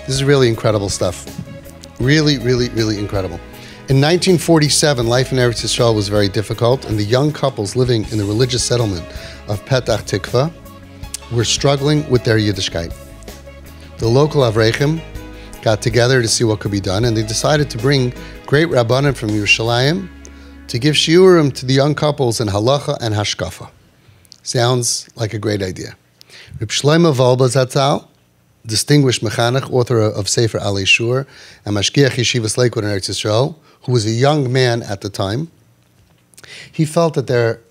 This is really incredible stuff. Really, really, really incredible. In 1947, life in Eretz Yisrael was very difficult, and the young couples living in the religious settlement of Petach Tikva were struggling with their Yiddishkeit. The local Avrechim got together to see what could be done, and they decided to bring great Rabbanim from Yerushalayim to give shiurim to the young couples in halacha and hashkafa. Sounds like a great idea. Reb Shlomo Volbe Zatzal, distinguished mechanech, author of Sefer Alei Shur, and Mashgiach Yeshivas Lakewood in Eretz Yisrael, who was a young man at the time, he felt that they're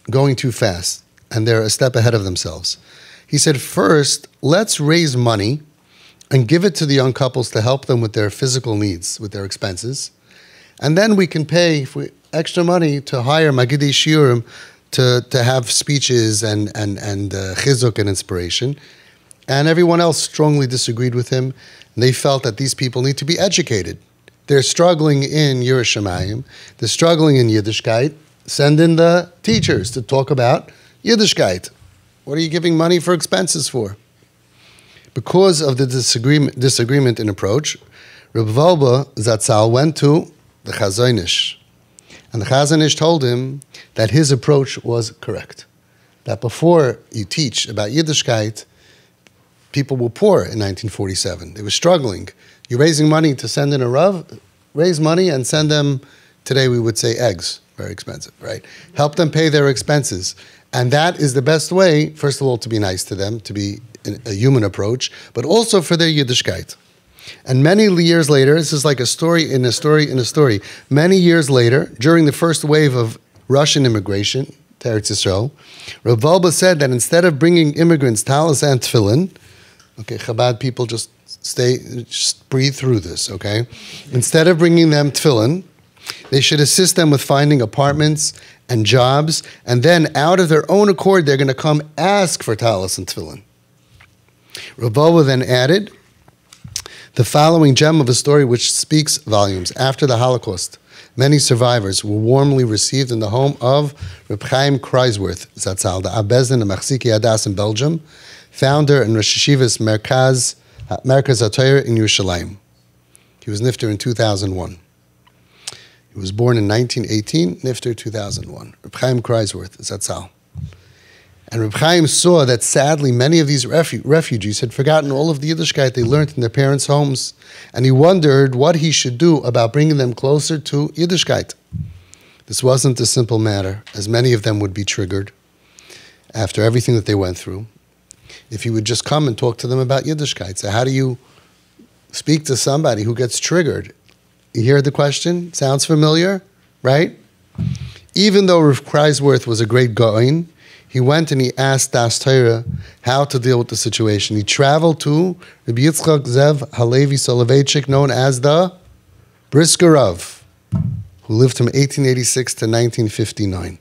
going too fast and they're a step ahead of themselves. He said, first, let's raise money and give it to the young couples to help them with their physical needs, with their expenses. And then we can pay extra money to hire Magidei Shiurim to have speeches and chizuk and inspiration. And everyone else strongly disagreed with him. And they felt that these people need to be educated. They're struggling in Yerushalayim. They're struggling in Yiddishkeit. Send in the teachers to talk about Yiddishkeit. What are you giving money for expenses for? Because of the disagreement in approach, Reb Volbe Zatzal went to the Chazon Ish. And the Chazon Ish told him that his approach was correct. That before you teach about Yiddishkeit, people were poor in 1947. They were struggling. You're raising money to send in a Rav, raise money and send them, today we would say eggs, very expensive, right? Help them pay their expenses. And that is the best way, first of all, to be nice to them, to be a human approach, but also for their Yiddishkeit. And many years later, this is like a story in a story in a story. Many years later, during the first wave of Russian immigration to Eretz Yisrael, Rav Volbe said that instead of bringing immigrants talis and tefillin, okay, Chabad people just breathe through this, okay? Instead of bringing them tefillin, they should assist them with finding apartments and jobs, and then out of their own accord, they're going to come ask for talis and tefillin. Rav Volbe then added the following gem of a story which speaks volumes. After the Holocaust, many survivors were warmly received in the home of Reb Chaim Kreisworth, Zatzal, the Abezdin of Machziki Adas in Belgium, founder and Rosh Yeshivas Merkaz HaTorah in Yerushalayim. He was nifter in 2001. He was born in 1918, nifter 2001. Reb Chaim Kreisworth, Zatzal. And Reb Chaim saw that sadly many of these refugees had forgotten all of the Yiddishkeit they learned in their parents' homes, and he wondered what he should do about bringing them closer to Yiddishkeit. This wasn't a simple matter, as many of them would be triggered after everything that they went through. If he would just come and talk to them about Yiddishkeit. So how do you speak to somebody who gets triggered? You hear the question? Sounds familiar, right? Even though Rav Kreisworth was a great Goin, he went and he asked Daas Torah how to deal with the situation. He traveled to Rabbi Yitzchak Zev Halevi Soloveitchik, known as the Brisker Rav, who lived from 1886 to 1959.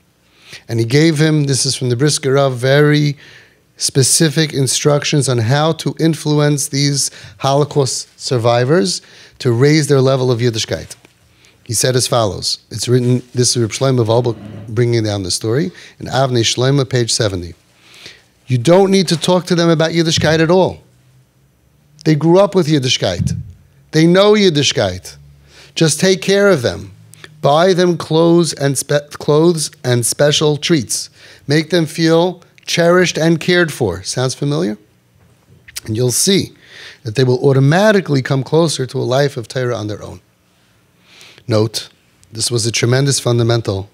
And he gave him, this is from the Brisker Rav, very specific instructions on how to influence these Holocaust survivors to raise their level of Yiddishkeit. He said as follows. It's written, this is Reb Shlomo Volbe bringing down the story, in Avnei Shlomo, page 70. You don't need to talk to them about Yiddishkeit at all. They grew up with Yiddishkeit. They know Yiddishkeit. Just take care of them. Buy them clothes and special treats. Make them feel cherished and cared for. Sounds familiar? And you'll see that they will automatically come closer to a life of Torah on their own. Note, this is a tremendous fundamental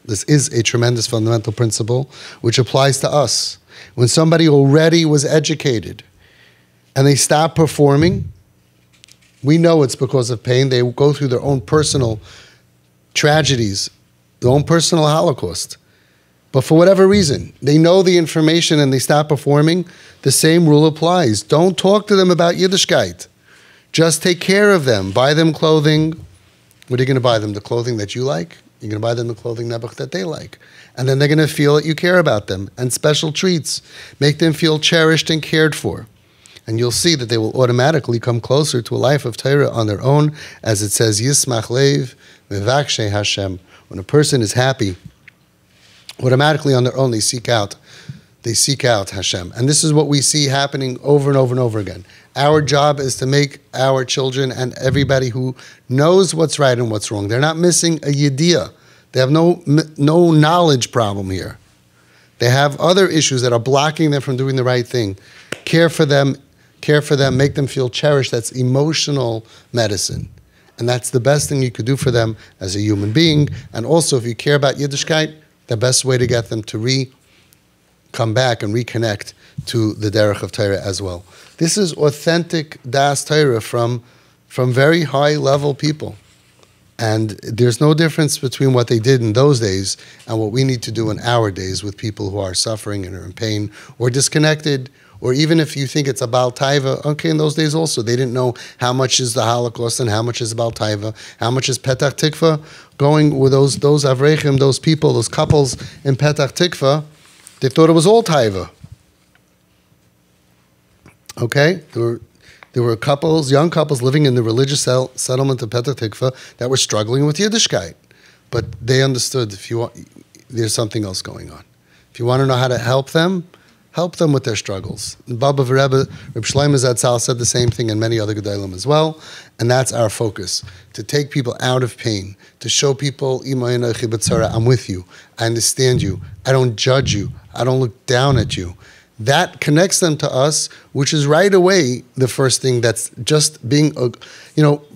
principle which applies to us. When somebody already was educated and they stop performing, we know it's because of pain. They go through their own personal tragedies, their own personal Holocaust. But for whatever reason, they know the information and they stop performing, the same rule applies. Don't talk to them about Yiddishkeit. Just take care of them. Buy them clothing. What are you going to buy them? The clothing that you like? You're going to buy them the clothing that they like. And then they're going to feel that you care about them. And special treats. Make them feel cherished and cared for. And you'll see that they will automatically come closer to a life of Torah on their own. As it says, Yismach Leiv Mevakshe Hashem. When a person is happy, automatically on their own they seek out they seek out Hashem. And this is what we see happening over and over and over again. Our job is to make our children and everybody who knows what's right and what's wrong. They're not missing a yediyah. They have no knowledge problem here. They have other issues that are blocking them from doing the right thing. Care for them, make them feel cherished. That's emotional medicine. And that's the best thing you could do for them as a human being. And also, if you care about Yiddishkeit, the best way to get them to come back and reconnect to the derech of Torah as well. This is authentic Daas Torah from very high-level people. And there's no difference between what they did in those days and what we need to do in our days with people who are suffering and are in pain or disconnected, or even if you think it's about taiva, okay, in those days also, they didn't know how much is the Holocaust and how much is about taiva, how much is Petach Tikva. Going with those Avrechim, those people, those couples in Petach Tikva, they thought it was all taiva. Okay? There were couples, young couples living in the religious settlement of Petach Tikva that were struggling with Yiddishkeit. But they understood there's something else going on. If you want to know how to help them with their struggles. Baba Rebbe, Reb Shlomo Zatzal said the same thing, and many other Gedolim as well. And that's our focus, to take people out of pain, to show people, I'm with you, I understand you, I don't judge you, I don't look down at you. That connects them to us, which is right away the first thing. That's just being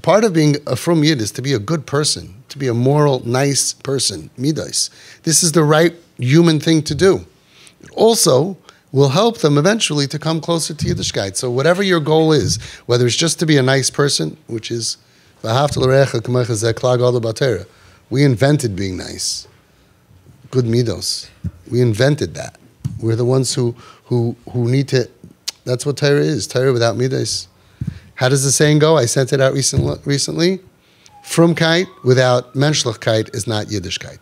part of being a frum Yid is to be a good person, to be a moral, nice person, midas. This is the right human thing to do. It also will help them eventually to come closer to Yiddishkeit. So whatever your goal is, whether it's just to be a nice person, which is, we invented being nice. Good midos. We invented that. We're the ones who need to, that's what Torah is. Torah without midas. How does the saying go? I sent it out recently. Frumkeit without menschlichkeit is not Yiddishkeit.